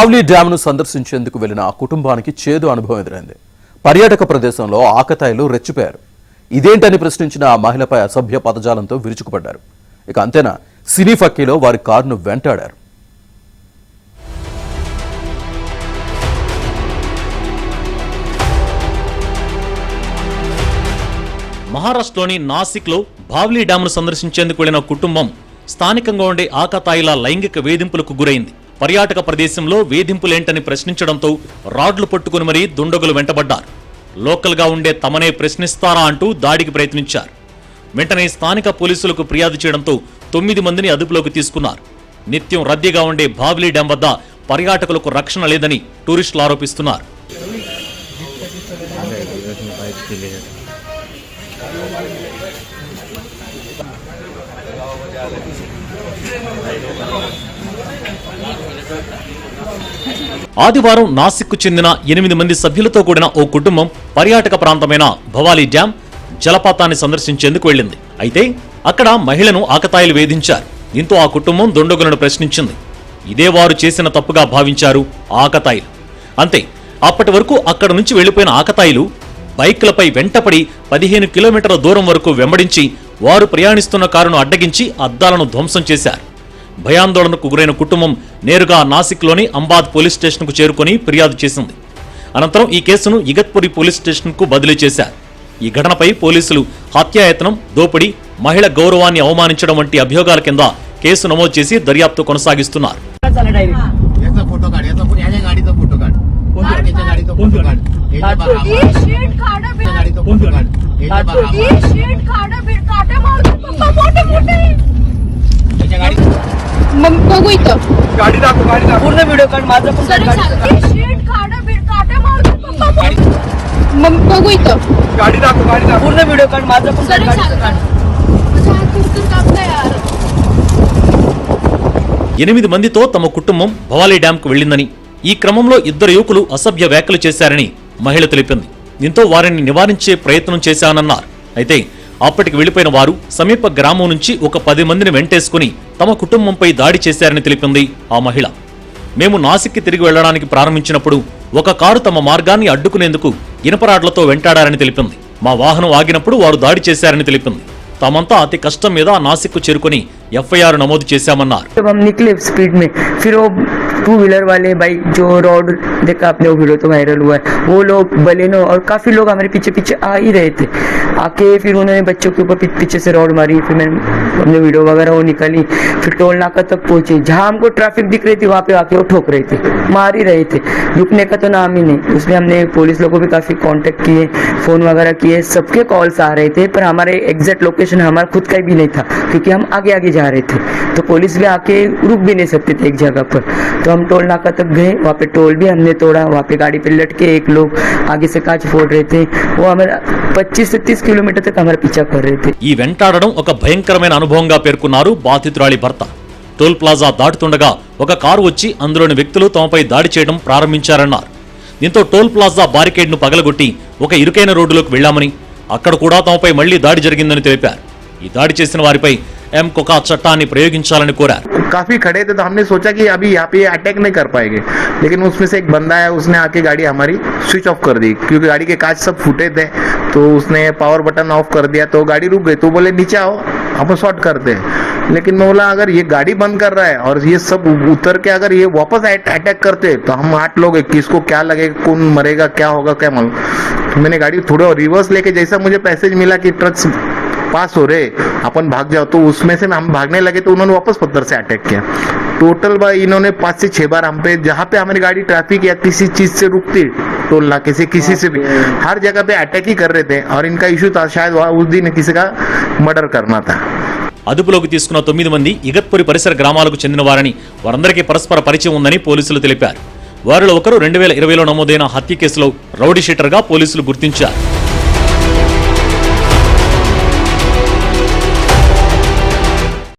భావ్లీ డ్యామ్ను సందర్శించేందుకు వెళ్లిన ఆ కుటుంబానికి చేదు అనుభవం ఎదురైంది. పర్యాటక ప్రదేశంలో ఆకతాయిలు రెచ్చిపోయారు. ఇదేంటని ప్రశ్నించిన ఆ మహిళపై అసభ్య పదజాలంతో విరుచుకుపడ్డారు. ఇక అంతేనా, సినీ ఫక్కీలో వారి కారును వెంటాడారు. మహారాష్ట్రలోని నాసిక్లో భావ్లీ డ్యామ్ను సందర్శించేందుకు వెళ్లిన కుటుంబం స్థానికంగా ఉండే ఆకతాయిల లైంగిక వేధింపులకు గురైంది. పర్యాటక ప్రదేశంలో వేధింపులేంటని ప్రశ్నించడంతో రాడ్లు పట్టుకుని మరీ దుండగులు వెంటబడ్డారు. లోకల్గా ఉండే తమనే ప్రశ్నిస్తారా అంటూ దాడికి ప్రయత్నించారు. వెంటనే స్థానిక పోలీసులకు ఫిర్యాదు చేయడంతో 9 మందిని అదుపులోకి తీసుకున్నారు. నిత్యం రద్దీగా ఉండే భావ్లీ డ్యాం వద్ద పర్యాటకులకు రక్షణ లేదని టూరిస్టులు ఆరోపిస్తున్నారు. ఆదివారం నాసిక్కు చెందిన 8 మంది సభ్యులతో కూడిన ఓ కుటుంబం పర్యాటక ప్రాంతమైన భవాలీ డ్యాం జలపాతాన్ని సందర్శించేందుకు వెళ్లింది. అయితే అక్కడ మహిళను ఆకతాయిలు వేధించారు. దీంతో ఆ కుటుంబం దుండగులను ప్రశ్నించింది. ఇదే వారు చేసిన తప్పుగా భావించారు ఆకతాయిలు. అంతే, అప్పటి వరకు అక్కడ నుంచి వెళ్లిపోయిన ఆకతాయిలు బైక్లపై వెంటపడి 15 కిలోమీటర్ల దూరం వరకు వెంబడించి వారు ప్రయాణిస్తున్న కారును అడ్డగించి అద్దాలను ధ్వంసం చేశారు. భయాందోళనకు గురైన కుటుంబం నేరుగా నాసిక్లోని అంబాద్ పోలీస్ స్టేషన్కు చేరుకుని ఫిర్యాదు చేసింది. అనంతరం ఈ కేసును ఇగత్పురి పోలీస్ స్టేషన్కు బదిలీ చేశారు. ఈ ఘటనపై పోలీసులు హత్యాయత్నం, దోపిడీ, మహిళ గౌరవాన్ని అవమానించడం వంటి అభియోగాల కింద కేసు నమోదు చేసి దర్యాప్తు కొనసాగిస్తున్నారు. बघू इथं गाडी दाखव पूर्ण व्हिडिओ काढ माझा पण बघू इथं गाडी दाखव पूर्ण व्हिडिओ काढ माझा पण 8 మందితో తమ కుటుంబం భవాలీ డ్యాంకు వెళ్లిందని, ఈ క్రమంలో 2 యువకులు అసభ్య వ్యాఖ్యలు చేశారని మహిళ తెలిపింది. దీంతో వారిని నివారించే ప్రయత్నం చేశానన్నారు. అయితే అప్పటికి వెళ్లిపోయిన వారు సమీప గ్రామం నుంచి ఒక 10 మందిని వెంటేసుకుని తమ కుటుంబంపై దాడి చేశారని తెలిపింది ఆ మహిళ. మేము నాసిక్కి తిరిగి వెళ్లడానికి ప్రారంభించినప్పుడు ఒక కారు తమ మార్గాన్ని అడ్డుకునేందుకు ఇనపరాడ్లతో వెంటాడారని తెలిపింది. మా వాహనం ఆగినప్పుడు వారు దాడి చేశారని తెలిపింది. తామంతా అతి కష్టం మీద నాసిక్కు చేరుకుని ఎఫ్ఐఆర్ నమోదు చేశామన్నారు. टू व्हीलर वाले बाइक जो रोड देखा आपने, वो वीडियो तो वायरल हुआ है, वो लोग बलेनो और काफी लोग हमारे पीछे पीछे आ ही रहे थे. आके फिर उन्होंने बच्चों के ऊपर पीछे से रोड मारी. फिर हमने वीडियो वगैरह वो निकाली. फिर टोल नाका तक पहुंचे. जहां हमको ट्रैफिक दिख रही थी वहां पे आके वो ठोक रहे थे, मार ही रहे थे. रुकने का तो नाम ही नहीं. उसमें हमने पुलिस लोगों को भी काफी कांटेक्ट किए, फोन वगैरह किए, सबके कॉल्स आ रहे थे, पर हमारे एग्जैक्ट लोकेशन हमारा खुद का भी नहीं था क्योंकि हम आगे आगे जा रहे थे. तो पुलिस भी आके रुक भी नहीं सकते थे एक जगह पर. तो हम टोल नाका तक गए, वहाँ पे टोल भी हमने तोड़ा. वहाँ पे गाड़ी पे लटके एक लोग आगे से कांच फोड़ रहे थे. वो हमारा 25 से 30 किलोमीटर तक हमारा पीछा कर रहे थे. ఈ వెంటాడడం ఒక భయంకరమైన అనుభవంగా పేర్కొన్నారు బాధితురాలి భర్త. టోల్ ప్లాజా దాటుతుండగా ఒక కారు వచ్చి అందులోని వ్యక్తులు తమపై దాడి చేయడం ప్రారంభించారన్నారు. దీంతో టోల్ ప్లాజా బారికేడ్ ను పగలగొట్టి ఒక ఇరుకైన రోడ్డులోకి వెళ్లామని, అక్కడ కూడా తమపై మళ్లీ దాడి జరిగిందని తెలిపారు. ఈ దాడి చేసిన వారిపై कोका चट्टानी प्रयोगिंचाలని కోరారు. काफी खड़े थे तो हमने सोचा कि अभी यहाँ पे अटैक नहीं कर पाएंगे, लेकिन उसमें से एक बंदा है, उसने आके गाड़ी हमारी स्विच ऑफ कर दी क्योंकि गाड़ी के कांच सब फूटे थे. तो उसने पावर बटन ऑफ कर दिया तो गाड़ी रुक गई. तो बोले नीचे आओ, हम शॉर्ट करते हैं. लेकिन मैं बोला अगर ये गाड़ी बंद कर रहा है और ये सब उतर के अगर ये वापस अटैक करते तो हम 8 लोग हैं, किसको क्या लगेगा, कौन मरेगा, क्या होगा, क्या मालूम. तो मैंने गाड़ी थोड़ा रिवर्स लेके, जैसा मुझे पैसेज मिला कि ट्रक पास हो रहे अपन भाग जाओ, तो उसमें से हम भागने लगे तो उन्होंने वापस पत्थर से अटैक किया. टोटल इन्होंने 5 से 6 बार हम पे, जहाँ पे हमारी गाड़ी ट्रैफिक या किसी चीज से रुकती, टोल नाके से किसी से भी, हर जगह पे अटैक ही कर रहे थे. और इनका इशू था शायद उस दिन किसी का मर्डर करना था. అదుపులోకి తీసుకున్న 9 మంది ఇగత్పురి పరిసర గ్రామాలకు చెందిన వారని, వారందరికీ పరస్పర పరిచయం ఉందని పోలీసులు తెలిపారు. వారిలో ఒకరు 2020లో నమోదైన హత్య కేసులో రౌడీ షీటర్గా పోలీసులు గుర్తించారు.